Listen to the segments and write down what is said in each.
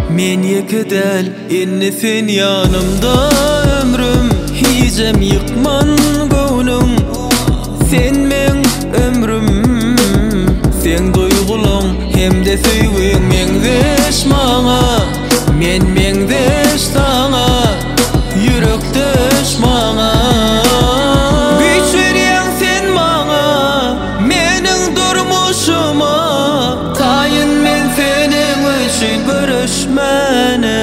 Men yekedel innesin yanımda ömrüm hicem yıkman gönlüm sen men ömrüm sen duygulum hem de süýgüň meňdeş maňa men meňdeş taňa yürekdeş maňa güýç berýän sen maňa meniň durmuşyma taýyn men seniň üçin görüşmene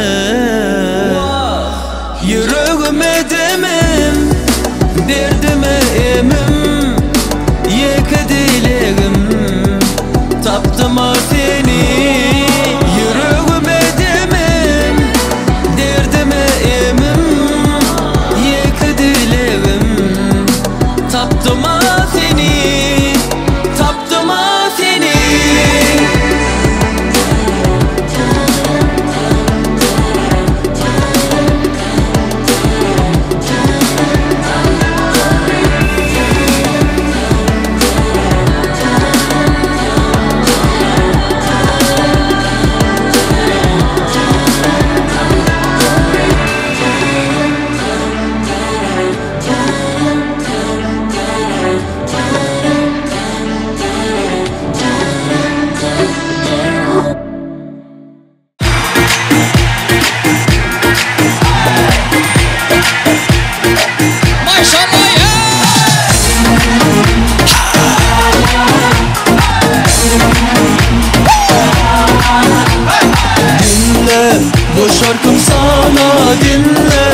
yüreğime demem derdime emim yeke dilegim tapdım seni yüreğime demem derdime emim yeke dilegim tapdım seni tapdım seni. Bu şarkım sana dinle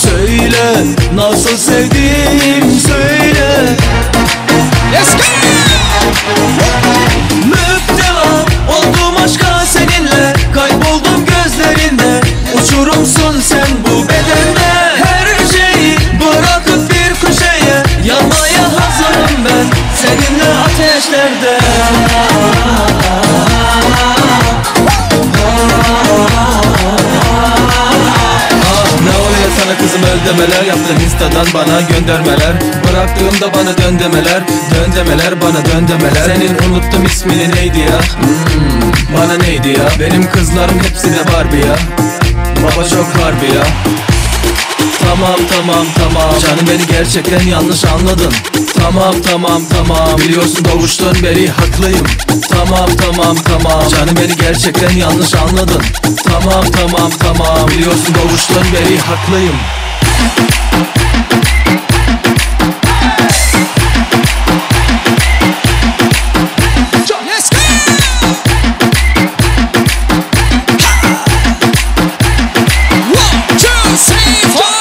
söyle nasıl sevdim söyle. Let's go! Müptela oldum aşka seninle kayboldum gözlerinde uçurumsun sen bu bedende her şeyi bırakıp bir köşeye yanmaya hazırım ben seninle ateşlerde. Sana kızım ödemeler yaptın instadan bana göndermeler bıraktığımda bana dön demeler dön demeler bana dön demeler senin unuttum ismini neydi ya bana neydi ya benim kızlarım hepsi de Barbie ya baba çok harbi ya. Tamam tamam tamam canım beni gerçekten yanlış anladın. Tamam tamam tamam biliyorsun doğuştan beri haklıyım. Tamam tamam tamam canım beni gerçekten yanlış anladın. Tamam tamam tamam biliyorsun doğuştan beri haklıyım. Let's go! One, two, three, four.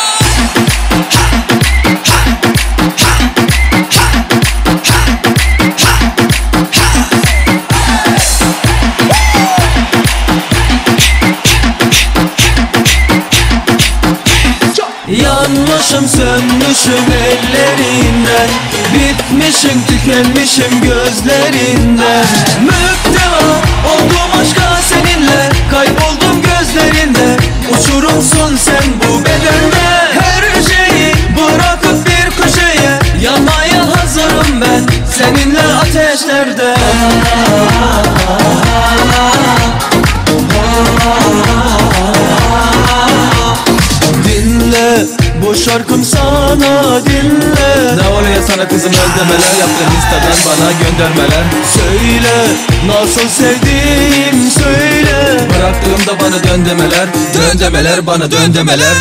Yanmışım sönmüşüm ellerinden bitmişim tükenmişim gözlerinden müptela oldum aşka seninle kayboldum gözlerinde uçurumsun sen bu bedende her şeyi bırakıp bir köşeye yanmaya hazırım ben seninle ateşlerde. Dinle bu şarkım sana dinle. Ne oluyor sana kızım ödemeler yaptın instadan bana göndermeler söyle nasıl sevdim söyle bıraktığımda bana dön demeler dön demeler bana dön demeler.